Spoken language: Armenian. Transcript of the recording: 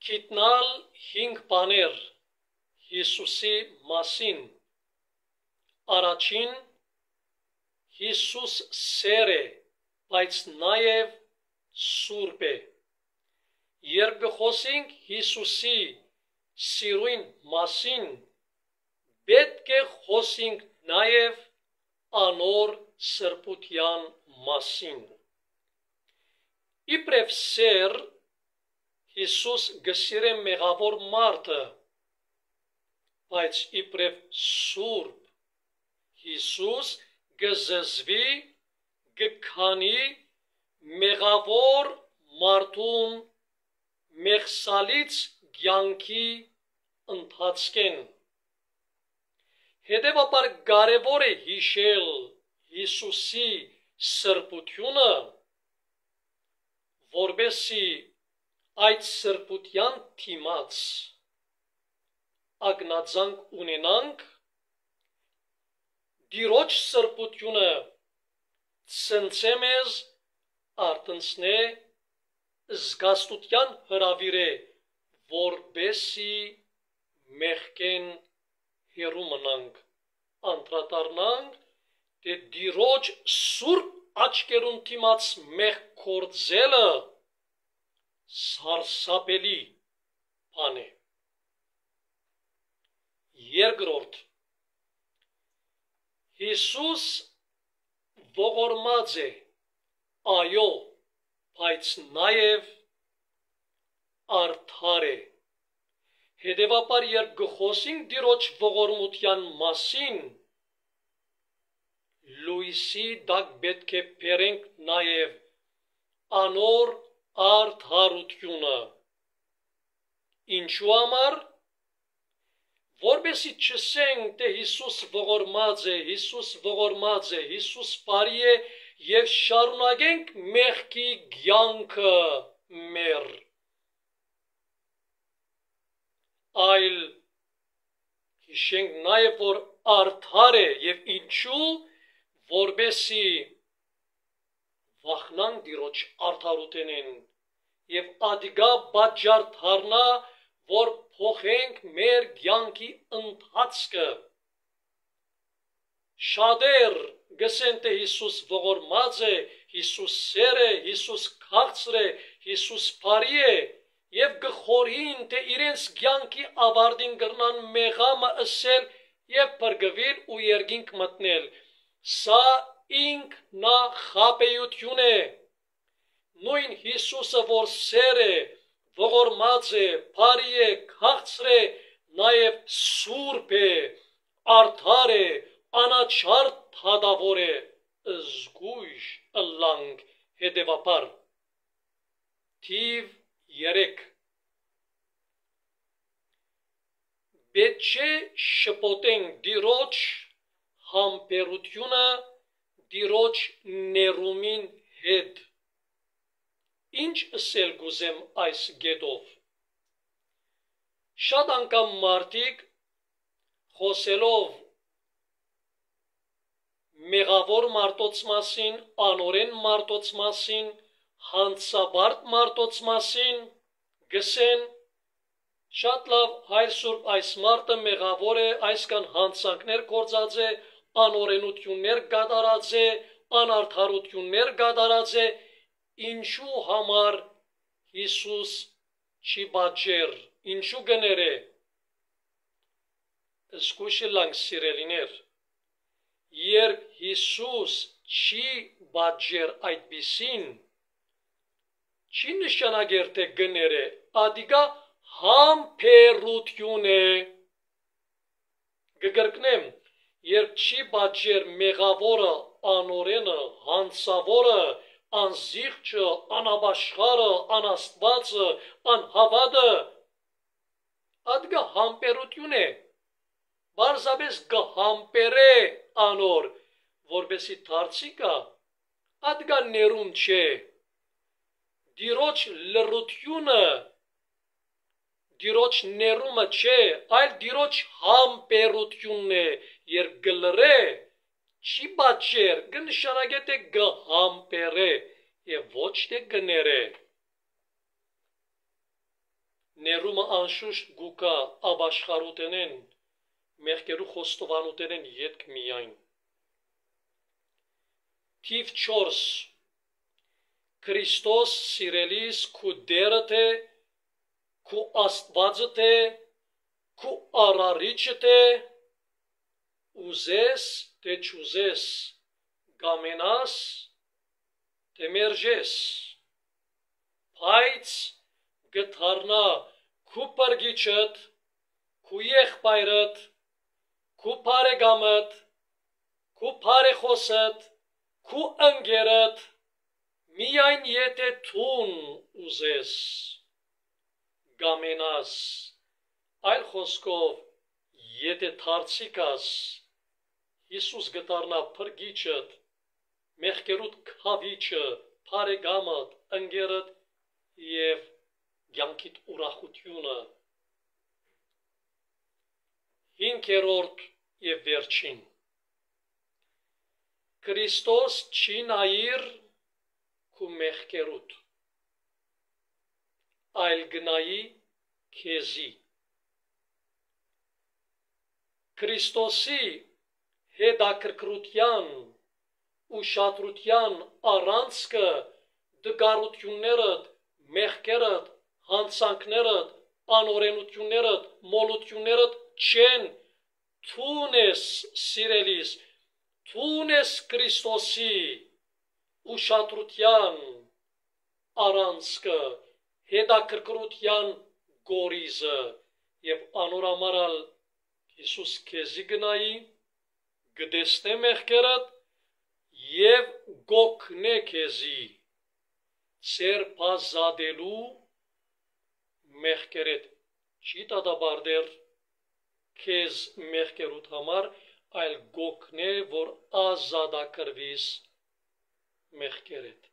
Գիտնալ 5 բաներ Հիսուսի մասին։ Առաջին, Հիսուս սեր է, բայց նաև սուրբ է։ Երբ խոսենք Հիսուսի սիրուն մասին, պետք է խոսենք նաև անոր սրբության մասին։ Իբրև սեր, Հիսուս գսիրե մեղավոր մարդը, բայց իբրև սուրբ, Հիսուս գզզվի, գքանի մեղավոր մարդուն մեղսալից կյանքի ընթացքեն։ Հետևաբար կարևոր է հիշել Հիսուսի սրբությունը, որպեսզի այդ սրբության դիմաց ակնածանք ունենանք, Տիրոջ սրբությունը ցնցե մեզ, արտնցնե, զգաստության հրավիրե, որպեսզի մեղքեն հեռու մնանք, անդրադառնանք, թե Տիրոջ սուրբ աչքերուն դիմաց մեղք գործելը սարսափելի բան է։ Երկրորդ, Հիսուս ողորմած է, այո, բայց նաև արդար է։ Հետևաբար երբ գխոսենք Տիրոջ ողորմության մասին, լույսի տակ պետք է բերենք նաև անոր արդարությունը։ Ինչու համար? Որպեսզի չասենք, թե Հիսուս ողորմած է, Հիսուս ողորմած է, Հիսուս բարի է եւ շարունակենք մեղքի կյանքը մեր։ Այլ հիշենք նաև որ արդար է եւ ինչու, որպեսզի վախնանք Տիրոջ արդարութենեն եւ ադիգա պատճառ դառնա, որ փոխենք մեր կյանքի ընթացքը։ Շատեր գսեն, թե Հիսուս ողորմած է, Հիսուս սեր է, Հիսուս քաղցր է, Հիսուս բարի է, եւ գխորին, թե իրենց կյանքի ավարտին կրնան մեղամը ըսել եւ բրգվել ու երկինք մտնել։ Սա ինքնախաբեություն է։ Նույն Հիսուսը, որ սեր է, ողորմած է, բարի է, քաղցր է, նաև սուրբ է, արդար է, անաչառ թադավոր է, զգույշ ըլլանք հետևաբար։ Թիվ 3 Պետք չէ շփոթենք Տիրոջ համբերությունը Տիրոջ ներումին հետ։ Ինչ ասել գուզեմ այս գետով։ Շատ անգամ մարդիկ խոսելով մեղավոր մարդոց մասին, անօրեն մարդոց մասին, հանցաբարդ մարդոց մասին, գսեն շատ լավ Հայր Սուրբ այս մարդը մեղավոր է, այսքան հանցանքներ գործած է, անօրենություններ կատարած է, անարդարություններ կատարած է, ինչու համար Հիսուս չի պատժեր, ինչու գները։ Զգույշ ըլլանք սիրելիներ, երբ Հիսուս չի պատժեր այդպիսին, չի նշանակեր թե գները, ադիգա համբերություն է։ Կգրկնեմ, երբ չի պատժեր մեղավորը, անօրենը, հանցավորը, անզիղճը, անաբաշխարը, անաստվածը, անհավատը, ադգա համբերություն է, բարձաբես կհամբերե անոր, որպեսի դարձի կա, ադգա ներում չէ, Տիրոջ լռությունը, Տիրոջ ներումը չէ, այլ Տիրոջ համբերությունն է, երբ գլռե, չի պատժեր, կնշանակե թե կհամբերե եւ ոչ թե կները։ ներումը անշուշտ գուկա աբաշխարութենեն, մեղքերու խոստովանութենեն ետք միայն։ Թիվ 4 Քրիստոս սիրելիս քու դերը թե, քու աստվածը թե, քու արարիչը թե, ուզես թե չուզես, գամենաս թե մերժես, բայց գթարնա քու պրգիչըտ, քու եղբայրըտ, քու բարեկամըտ, քու բարեխոսըտ, քու ընկերըտ, միայն եթե թուն ուզես, գամենաս, այլ խոսքով, եթե թարցիկաս, Հիսուս գտարնա պրգիչըտ, մեղքերուտ քավիչը, բարեկամըտ, ընկերըտ և կյանքիդ ուրախությունը։ 5-րդ և վերջին Քրիստոս չի նայիր քու մեղքերուտ, այլ գնայի քեզի։ Քրիստոսի հետաքրքրության ուշադրության առանցքը դգարություններդ, մեղքերդ, հանցանքներդ, անօրենություններդ, մոլություններդ չեն, թուն ես սիրելիս, թուն ես Քրիստոսի ուշադրության առանցքը, հետաքրքրության գորիզը և անորամարալ Հիսուս քեզի գնայի, գտեսնե մեղքերդ և գոքնե քեզի ծեր բազադելու մեղքերդ չի դատաբարդեր քեզ մեղքերուդ համար, այլ գոքնե, որ ազատակրվիս մեղքերդ։